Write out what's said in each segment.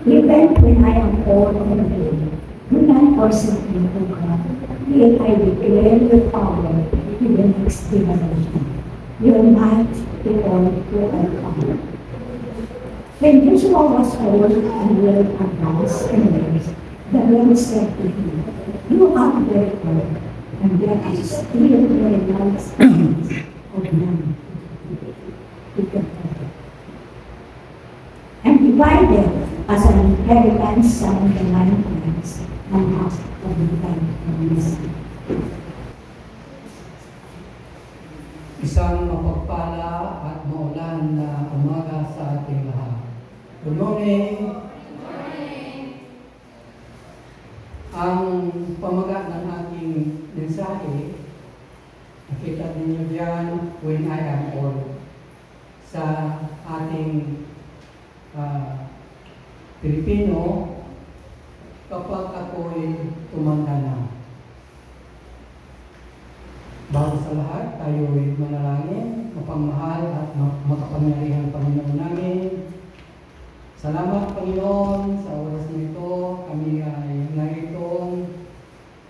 Even when I am old and gray, do not forsake me, O God. Yet I declare your power to the next generation, your might to all who are come. When Joshua was old and well advanced in years, the Lord said to him, "You are very old, and there are still very large stones of man to get better. And divided as an inheritance among the 9 clans, and half of the land of Israel." Isang mapagpala at maulan na umaga sa ating lahat. Good morning. Ang pamagat ng aking mensahe, nakita ninyo diyan, when I am old, sa ating Pilipino, kapag ako'y tumanda na. Bago sa lahat, tayo'y manalangin, mapagmahal at makapangyarihan Panginoon namin. Salamat, Panginoon, sa oras nito. Kami ay narito,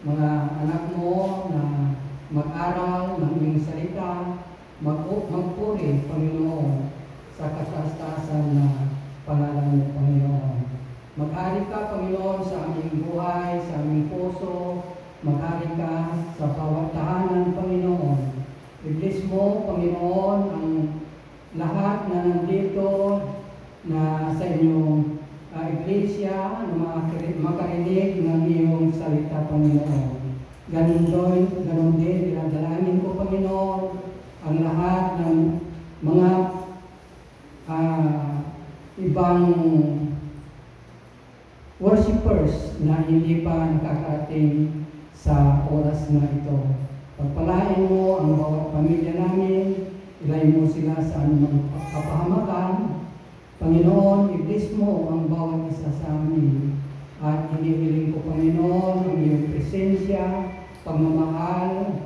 mga anak mo na mag-aral ng iyong salita, magpuri, Panginoon, sa kataas-taasan na pangalan mo, Panginoon. Mag-ari ka, Panginoon, sa aming buhay, sa aming puso. Mag-ari ka sa bawat tahanan, Panginoon. I-bless mo, Panginoon, ang lahat na nandito na sa inyong iglesia na makarinig ng iyong salita, Panginoon. Ganon din, dinadalangin ko, Panginoon, ang lahat ng mga ibang worshipers na hindi pa nakakarating sa oras na ito. Pagpalain mo ang bawat pamilya namin, ilay mo sila sa anumang kapahamakan. Panginoon, i-bless mo ang bawat isa sa amin. At hinihiling ko, Panginoon, ang iyong presensya, pagmamahal,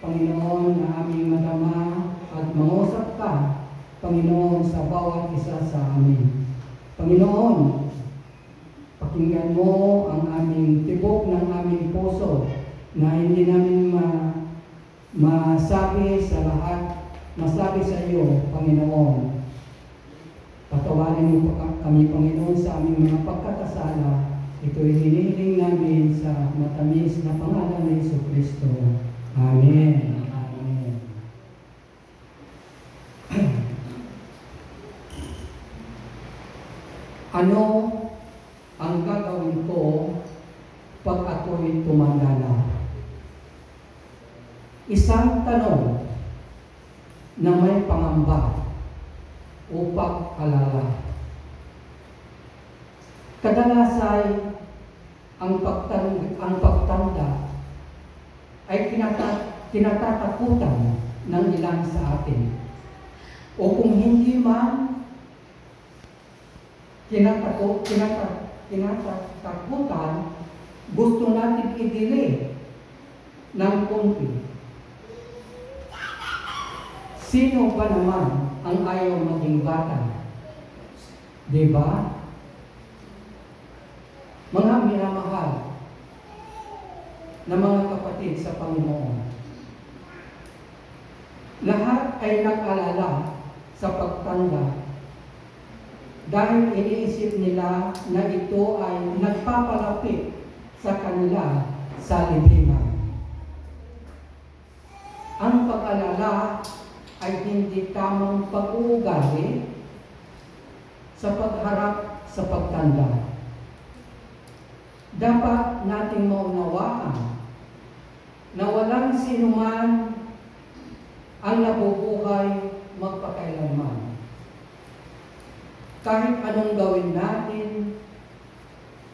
Panginoon, na aming madama at mangusap ka, Panginoon, sa bawat isa sa amin. Panginoon, pakinggan mo ang aming tibok ng aming puso na hindi namin masabi sa lahat, masabi sa iyo, Panginoon. Patawarin mo kami, Panginoon, sa aming mga pagkakasala. Ito'y hinihiling namin sa matamis na pangalan ni Jesucristo. Amen. Amen. Ano ang gagawin ko pag ako'y tumanda na? Isang tanong na may pangamba o pag-alala. Kadalasay ang pagtanda ay kinatatakutan ng ilan sa atin. O kung hindi man, kinatatakutan, gusto natin i-delay ng konti. Sino ba naman ang ayaw maging bata? Diba? Mga minamahal na mga kapatid sa Panginoon, lahat ay nag-alala sa pagtanda dahil iniisip nila na ito ay nagpapalapit sa kanila sa libingan. Ang pag-alala ay hindi tamang pag-uugali sa pagharap sa pagtanda. Dapat nating maunawaan na walang sinuman ang nabubuhay magpakailanman. Kahit anong gawin natin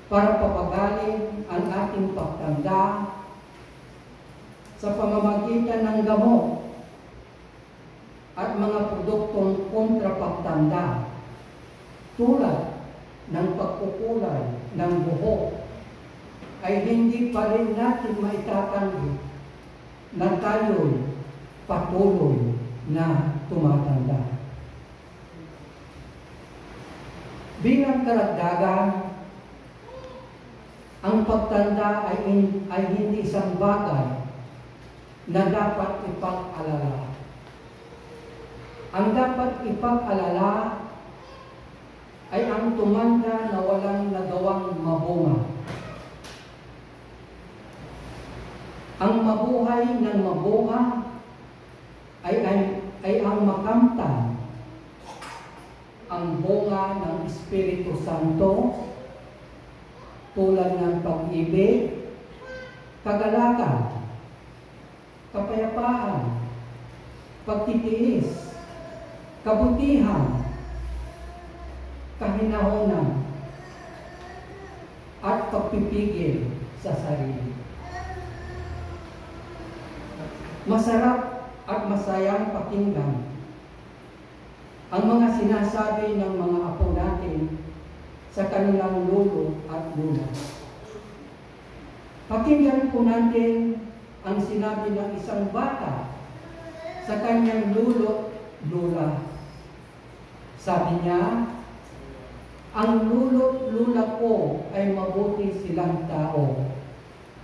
para papagalin ang ating pagtanda sa pamamagitan ng gamot at mga produktong kontrapagtanda tulad ng pagkukulay ng buhok, ay hindi pa rin natin maitatanggi na tayo'y patuloy na tumatanda. Bilang karagdagan, ang pagtanda ay hindi isang bagay na dapat ipag-alala. Ang dapat ipag-alala ay ang tumanda na walang nagawang mabunga. Ang mabuhay ng mabunga ay ang makamtan ang bunga ng Espiritu Santo tulad ng pag-ibig, kagalakan, kapayapaan, pagtitiis, kabutihan, kahinahonan, at pagpipigil sa sarili. Masarap at masayang pakinggan ang mga sinasabi ng mga apo natin sa kanilang lolo at lola. Pakinggan po natin ang sinabi ng isang bata sa kanyang lolo, lola. Sabi niya, ang lolo, lola ko ay mabuti silang tao.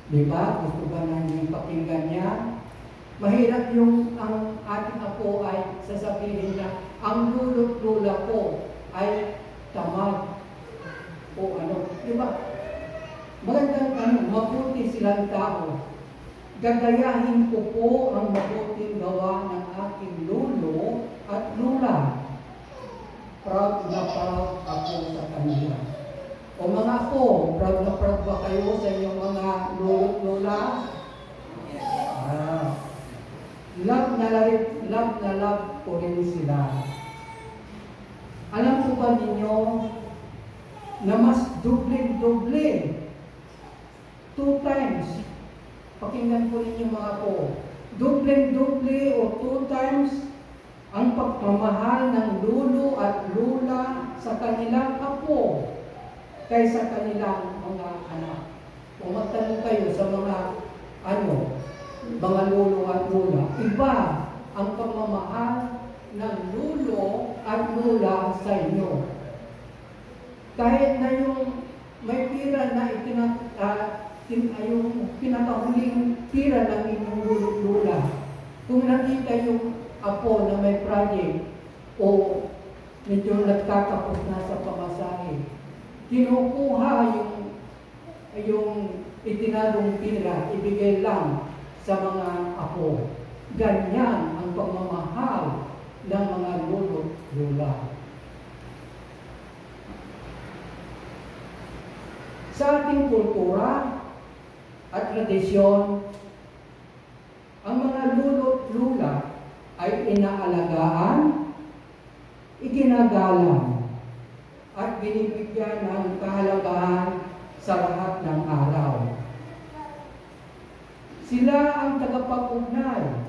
Diba? Gusto ba namin pakinggan niya? Mahirap yung ang ating apo ay sasabihin na ang lolo, lola ko ay tamad o ano. Diba? Magandang mabuti silang tao. Gagayahin ko po ang mabuting gawa ng aking lolo at lola. Proud na proud ako sa kanila. O mga apo, proud na proud ba kayo sa inyong mga lolo at lola? Love na love ko rin sila. Alam po ba ninyo na mas doble, 2 times, pakinggan po ninyo mga po, doble o 2 times ang pagmamahal ng lolo at lola sa kanilang apo kaysa kanilang mga anak. Kung magtanong kayo sa mga mga lolo at lola, iba ang pagmamahal ng lolo at lola sa inyo. Kahit na yung may pira na yung pinakahuling pira ng inyong lolo at lola, kung nakita yung apo na may project o medyo nagtatapos na sa pamasahe, kinukuha yung itinadong pira, ibigay lang sa mga apo. Ganyan ang pagmamahal ng mga lolo at lola. Sa ating kultura at tradisyon, ang mga lolo at lola ay inaalagaan, iginagalang, at binibigyan ng kahalagahan sa lahat ng araw. Sila ang tagapag-ugnay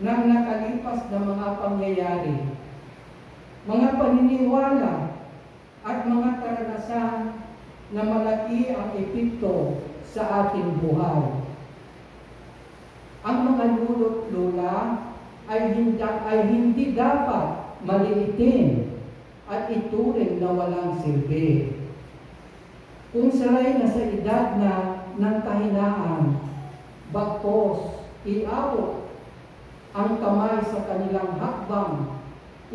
ng nakalipas na mga pangyayari, mga paniniwala at mga karanasan na malaki ang epekto sa ating buhay. Ang mga lolo at lola ay hindi dapat maliitin at ituring na walang silbi. Kung sila'y nasa edad na ng kahinaan, bagkos iabot ang kamay sa kanilang hakbang,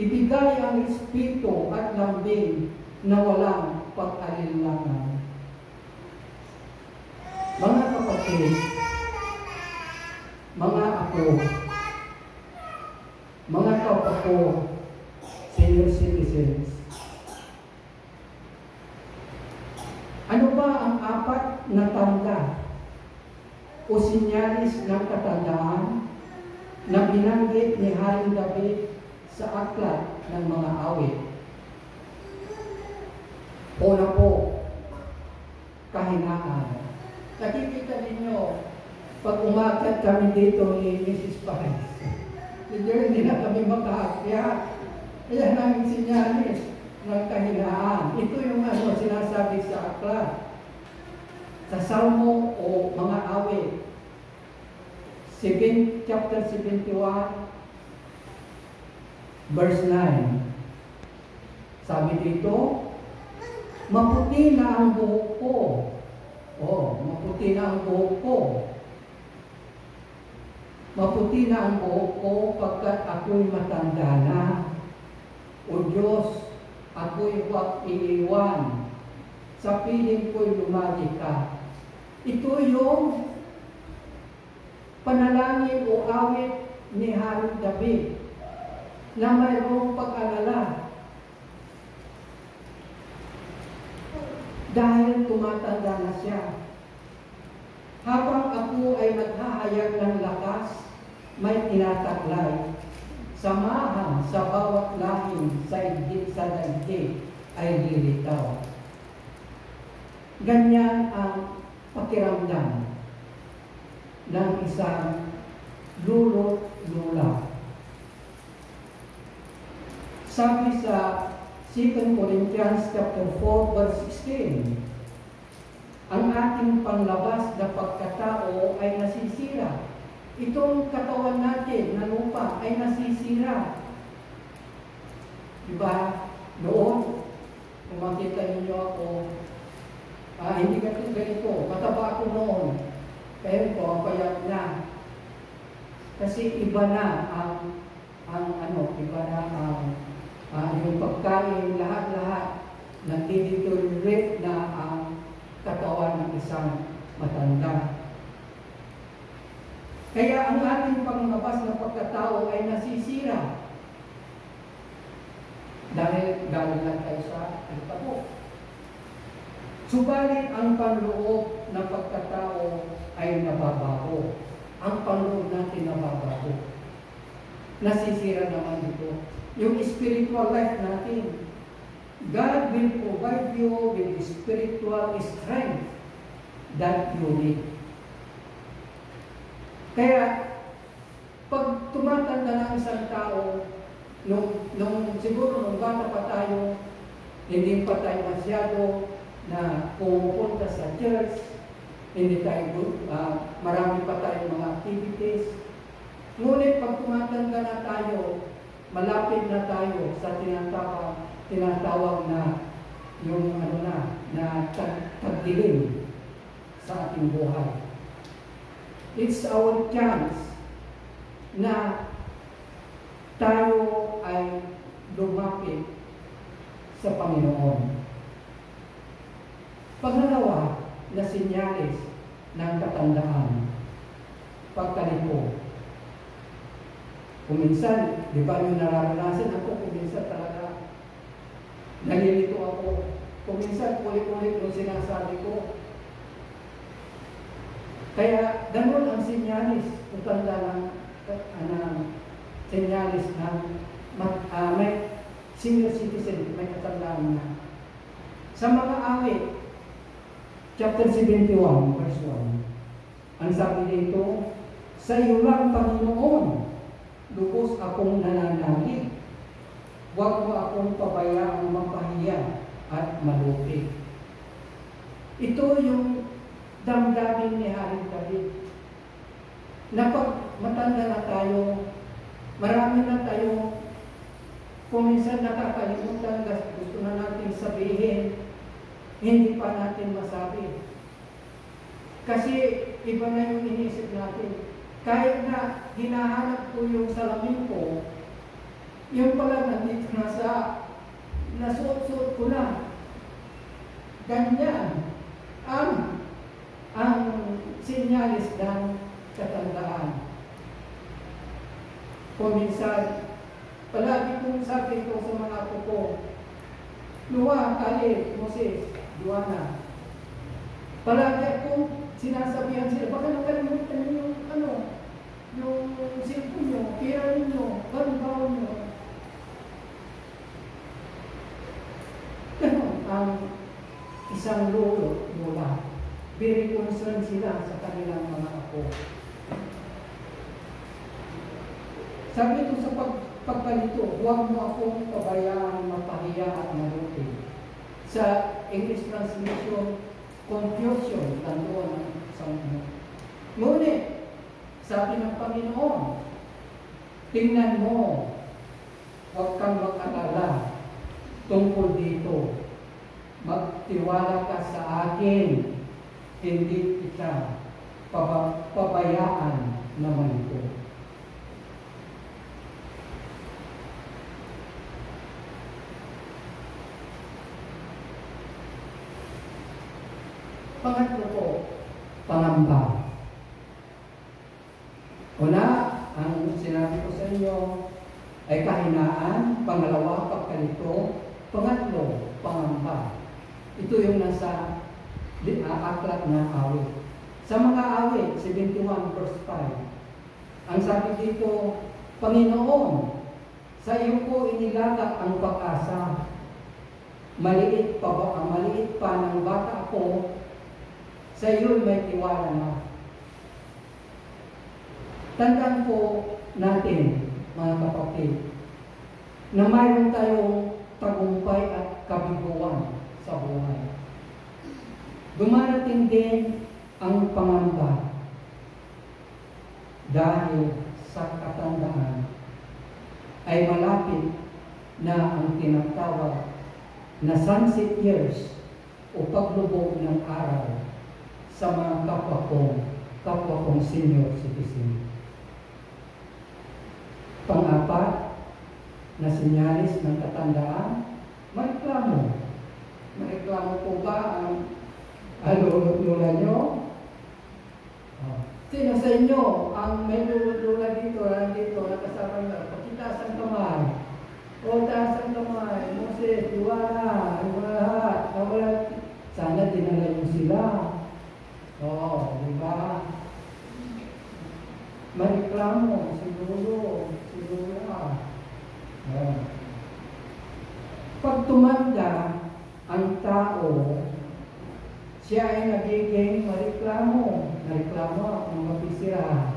ibigay ang espiritu at lambing na walang pag-alinlangan. Mga kapatid, mga apo, mga kapapo, senior citizens, ano ba ang 4 na tanda o sinyalis ng katandaan na binanggit ni Haring David sa aklat ng mga awit? Una po, kahinaan. Nakikita ninyo, pag umakyat kami dito ni Mrs. Paris, hindi na kami makaakyat. Kaya namin sinyalis ng kahinaan. Ito yung sinasabi sa aklat. Sa Salmo o mga awit, chapter 71, verse 9. Sabi dito, maputi na ang buhok ko. Oh, maputi na ang buhok ko. Maputi na ang buhok ko pagkat ako'y matanda na. O Diyos, ako'y huwag iiwan. Sa piling ko'y lumagi ka. Ito yung panalangin o awit ni Haring David na mayroong pag-alala. Dahil tumatanda na siya. Habang ako ay naghahayag ng lakas, may tinataglay. Samahan sa bawat lahing sa daigdig ay lilitaw. Ganyan ang pakiramdam ng isang lolo't lola. Sabi sa 2 Corinthians chapter 4 verse 16, ang ating panlabas na pagkatao ay nasisira. Itong katawan natin na lupa ay nasisira. Diba? Noon, kung makita ninyo ako, hindi ganito, mataba ako noon. Pero ko, payat na. Kasi iba na iba na yung pagkain, lahat-lahat, nag-deteriorate na ang katawan ng isang matanda. Kaya ang ating panglabas na pagkatao ay nasisira. Dahil galing lang tayo sa pagkatao. Subalit ang panloob na pagkatao ay nababago. Ang panloob natin nababago. Nasisira naman ito. Yung spiritual life natin, God will provide you with spiritual strength that you need. Kaya, pag tumatanda ng isang tao, siguro nung bata pa tayo, hindi pa tayo masyado na pumupunta sa church, hindi tayo, marami pa tayong mga activities. Ngunit pag tumatanda na tayo, malapit na tayo sa tinatawag na yung na tagdilim sa ating buhay. It's our chance na tayo ay lumapit sa Panginoon. Pangalawa na sinyalis ng katandaan, pagkalito. Kuminsan, di ba yung nararanasan ako, kuminsan talaga nalilito ako. Kuminsan, ulit-ulit yung sinasabi ko. Kaya, ganun ang sinyalis, utanda ng sinyalis ng may senior citizen, may katandaan na. Sa mga awit, chapter 71, verse 1, ang sabi dito, sa iyo lang, Panginoon, lubos akong nananalig. Huwag mo akong pabayaang mapahiya at malupi. Ito yung damdamin ni Haring David. Na pag matanda na tayo, marami na tayo, kung minsan nakakalimutan, gusto na natin sabihin, hindi pa natin masabi. Kasi iba na yung inisip natin. Kahit na hinahanap ko yung salamin ko, yung pala nandito nasuot-suot ko na. Ganyan ang sinyalis ng katandaan. Kung minsan, palagi kong sabi ko sa mga apo ko, Luwa, Kali, Moses, Duana, palagi akong sinasabihan sila, baka nakalimutan nyo yung cellphone nyo, pira ninyo, baron-baron nyo. Ganon ang isang lolo, lola. Very concerned sila sa kanilang mga apo. Sabi ito sa pagkalito, huwag mo akong pabayaan, mapahiya at maluti. Sa English translation, confusion, tandoon ng isang mo. Ngunit, sabi ng Panginoon, tingnan mo, huwag kang mag-alala tungkol dito. magtiwala ka sa akin, hindi kita pabayaan naman ko. Pangatlo po, pangamba. Una, ang sinabi ko sa inyo ay kahinaan. Pangalawa, pagkalito. Pangatlo, pangamba. Ito yung nasa aklat na awit. Sa mga awit, 71 verse 5, ang sabi dito, Panginoon, sa iyo ko inilagak ang pag-asa. Maliit pa ng bata ako, sa iyo may tiwala na. Tandaan po natin, mga kapatid, na mayroon tayong tagumpay at kabiguan sa buhay. Dumarating din ang pangamba dahil sa katandaan ay malapit na ang tinatawag na sunset years o paglubog ng araw sa mga kapwa kong senior citizen. Pang-apat na sinyalis ng katandaan, mareklamo. Mareklamo po ba ang lula nyo? Sino sa inyo ang may lula dito, nakasama nyo? Pakitaas ang kamay. O, taas ang kamay. Moses, Iwana, lahat. Sana dinala nyo sila. Di ba? Mareklamo, siguro. Pag tumanda ang tao, siya ay nagiging mareklamo ang mabisira.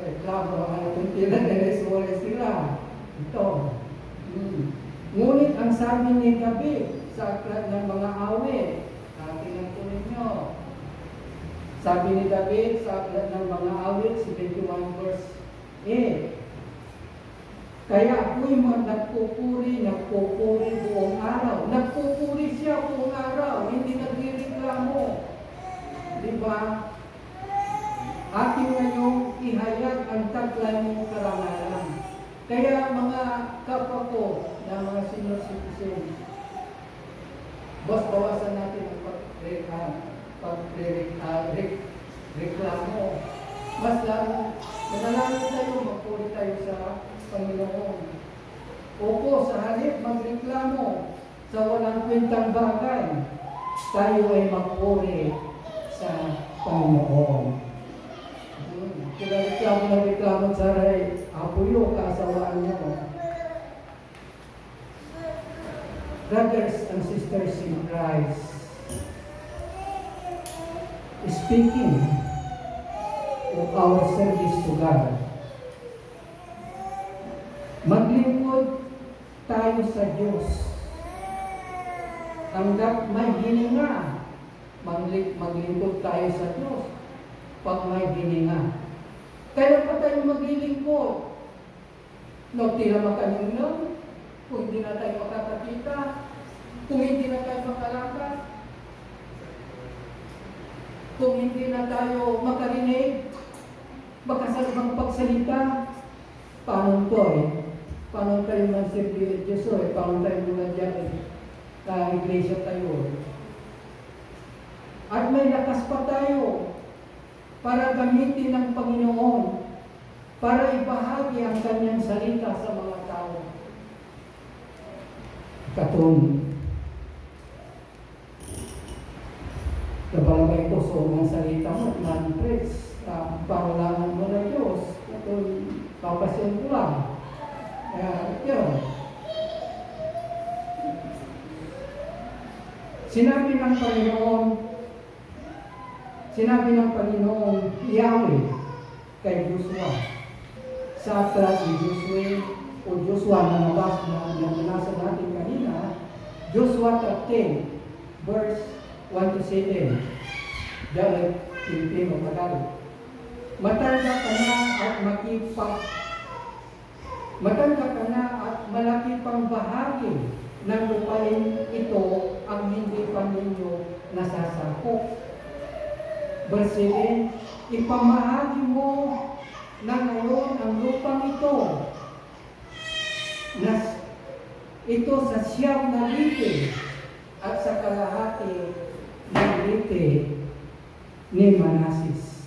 Reklamo, kung tila na sila. Ito. Ngunit ang sabi ni David sa aklat ng mga awit, tingnan po ninyo. Sabi ni David sa aklat ng mga awit, 71 verse 8, kaya ako'y nagpupuri buong araw. Nagpupuri siya buong araw, hindi nagreklamo. Di ba? Aking ngayong ihayag ang taglay mong karangalan. Kaya mga kapwa ko na mga senior citizen, bawasan natin ang pagreklamo. Mas lalo, manalangin tayo, magpuri tayo sa Panginoon. Opo, sa halip magreklamo sa walang kwentang bagay, tayo ay magpuri sa Panginoon. Kaya reklamo sa ray, apuyo, kaasawaan niyo. Brothers and sisters in Christ, speaking of our service to God, maglingkod tayo sa Diyos. Hanggat may hininga, maglingkod tayo sa Diyos pag may hininga. Kaya pa tayo maglilingkod. Tila makaninong, kung hindi na tayo makakakita, kung hindi na tayo makalakad, kung hindi na tayo makarinig, makasalbang pagsalita, paano tayo magsirbi at Diyos paano tayo muna dyan sa iglesia tayo. At may lakas pa tayo para gamitin ng Panginoon, para ibahagi ang kanyang salita sa mga tao. Katong kabalagay ko sa mga salita mo, man-preach, pangulangan mo na Diyos, katong papasyon ko lang. Yun. Sinabi ng Panginoon, Yahweh, kay Joshua, sa aklat ni Joshua na nabasa natin kanina, Joshua 13, verse 1 to 7, dahil Pilipino Tagalog. Matanda ka na at malaki pang bahagi ng lupain ito ang hindi pa ninyo nasasakop. Verse 7, ipamahagi mo na ngayon ang lupang ito ito sa siyam na lite at sa kalahati ng lite ni Manasis.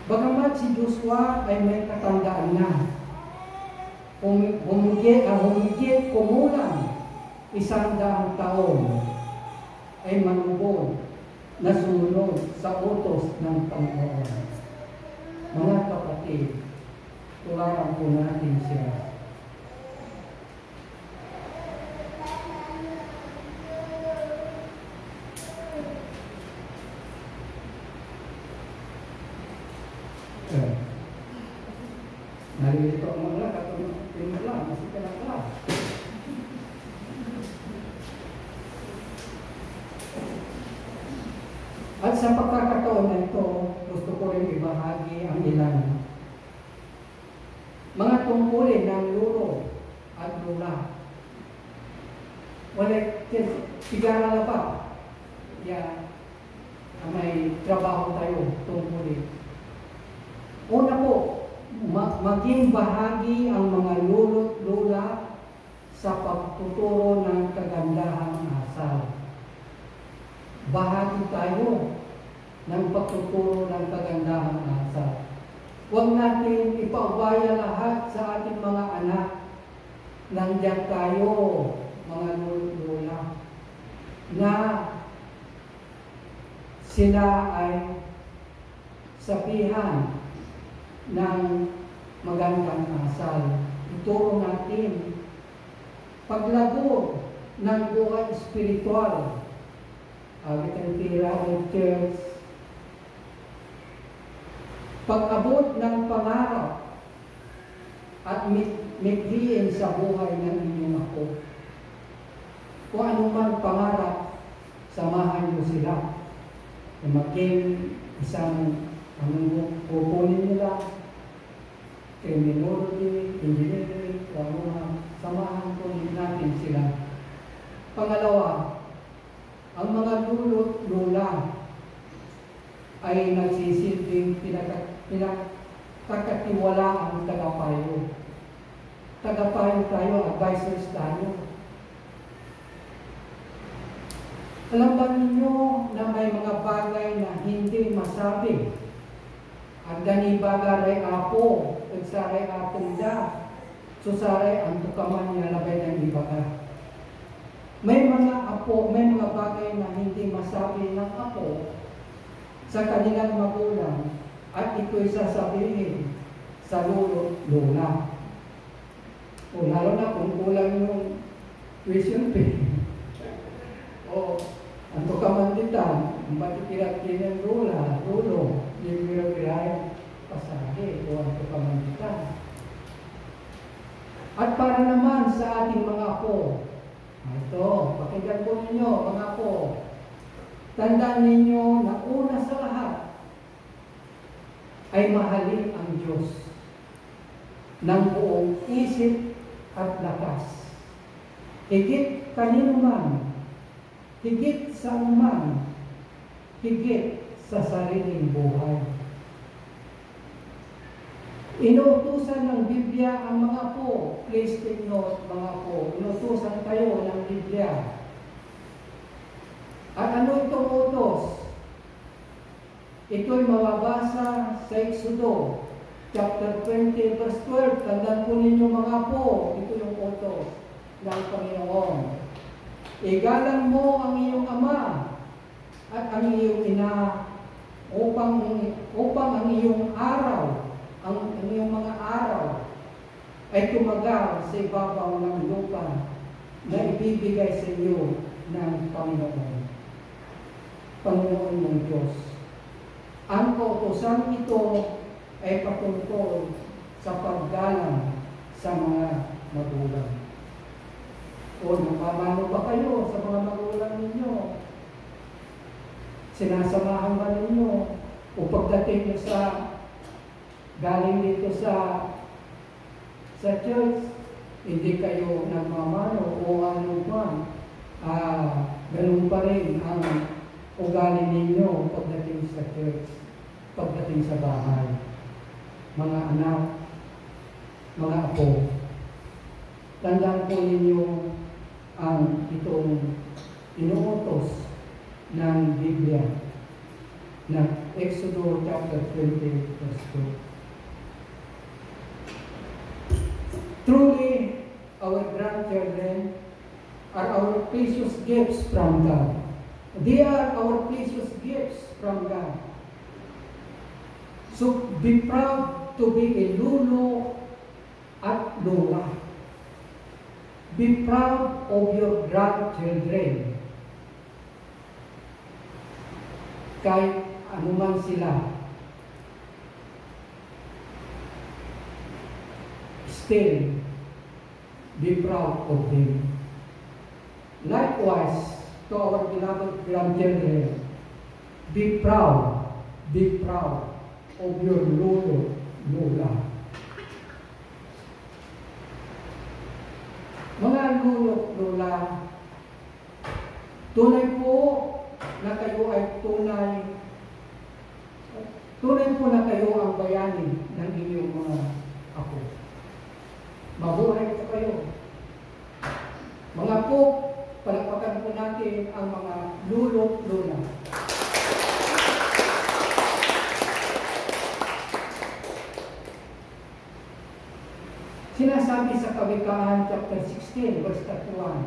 Bagamat si Joshua ay may katandaan na, humigit kumulang 100 taon ay manubod na sumunod sa utos ng Panginoon. Mga kapatid, tularan po natin siya. Narito ang mga katulad pinula, masih kena. At sa pagkakataon na ito, gusto ko rin ibahagi ang ilan mga tungkulin ng lolo at lula. Wala sigara na ba? May trabaho tayo tungkulin. Una po, maging bahagi ang mga lolo't lula sa pagtuturo ng kagandahang asal. Bahagi tayo ng pagtuturo ng kagandahang asal. Huwag natin ipaubaya lahat sa ating mga anak. Nandiyan tayo, mga lula, na sila ay sabihan ng magandang asal. Ituro natin paglago ng buhay espiritual. We can tira ng church. Pag-abot ng pangarap at mithiin sa buhay ng inyong ako. Kung anumang pangarap, samahan niyo sila. Maging isang kukunin nila, criminology, engineering, samahan po natin sila. Pangalawa, ang mga lolo't lula ay nagsisilbing pinagkakatiwalaang tagapayo. Tagapayo tayo, advisors tayo. Alam ba ninyo na may mga bagay na hindi masabi? Ang ganibagaray apo, nagsaray atong da, susaray ang tukaman niya labay ng ibaga. May mga apo, may mga bagay na hindi masabi ng apo sa kanilang magulang at ito'y sasabihin sa lolo't lola. O lalo na kung kulang yung tuition fee. O ang tukamanditan, ang patikirat ng lolo, yung biro-birayan pasahe o ang tukamanditan. At para naman sa ating mga apo, ito, pakinggan po ninyo, mga apo, tandaan ninyo na una sa lahat ay mahalin ang Diyos ng buong isip at lakas. Higit kanino man, higit sa anuman, higit sa sariling buhay. Inuutusan ng Biblia ang mga po, please take note mga po, inuutusan kayo ng Biblia. At ano itong utos? Ito'y mababasa sa Exodo, chapter 20, verse 12. Tandaan po ninyo mga po, ito yung utos ng Panginoon. Igalang mo ang iyong ama at ang iyong ina upang ang iyong araw, ang iyong mga araw ay tumagal sa ibabaw ng lupa na ibibigay sa iyo ng Panginoon. Panginoon ng Diyos. Ang kautusan ito ay patungkol sa paggalang sa mga magulang. O napamano ba kayo sa mga magulang ninyo? Sinasamahan ba ninyo? O pagdating nyo galing dito sa church, hindi kayo nagmamano o ano pa, ganun pa rin ang ugali ninyo pagdating sa church, pagdating sa bahay. Mga anak, mga apo, tandaan po ninyo ang itong inuutos ng Biblia na Exodus chapter 20 verse 2. Truly, our grandchildren are our precious gifts from God. They are our precious gifts from God. So be proud to be a lolo at lola. Be proud of your grandchildren. Kahit anuman sila, still be proud of them. Likewise, to our beloved grandchildren, be proud of your lolo, lola. Mga lolo, lola, tunay po na kayo ay tunay po na kayo ang bayani ng inyong mga apo. Mabuhay po kayo. Mga po, palakpakan po natin ang mga lolo, lola. Sinasabi sa Kawikaan chapter 16 verse 31,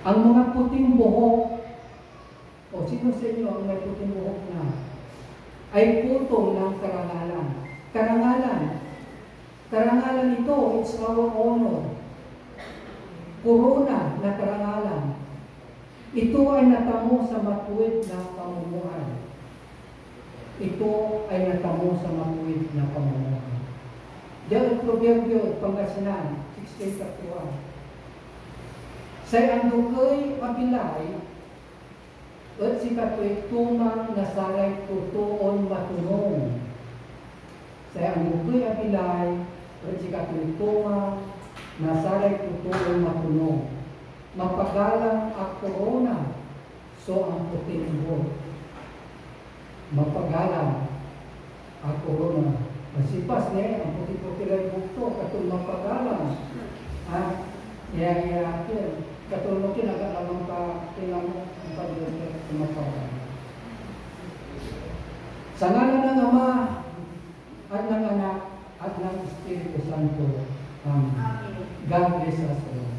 ang mga puting buhok, o sino sa inyo ang may puting buhok na, ay putong ng karangalan. Karangalan ito, it's our honor. Corona na karangalan. Ito ay natamo sa matuwid na pamumuhay. Ito ay natamo sa matuwid na pamumuhay. Diyan ang Proverbio, Pangasinan, 16:31. Say andukay abilay, at si kato'y tumang nasaray tutuon matunong. Say andukay abilay, at si kato'y tumang nasaray tutuon matunong. Mapagalang ang corona, so ang puting buhok. Mapagalang ang corona. Masipas niya, ang puti-puti lang bukto, katong mapagalang. Iya, katulong agak lamang ka tinamo ang pagdito sa mapagalang. Sa ngalan ng Ama at ng Anak at ng Espiritu Santo. Amen. God bless us all.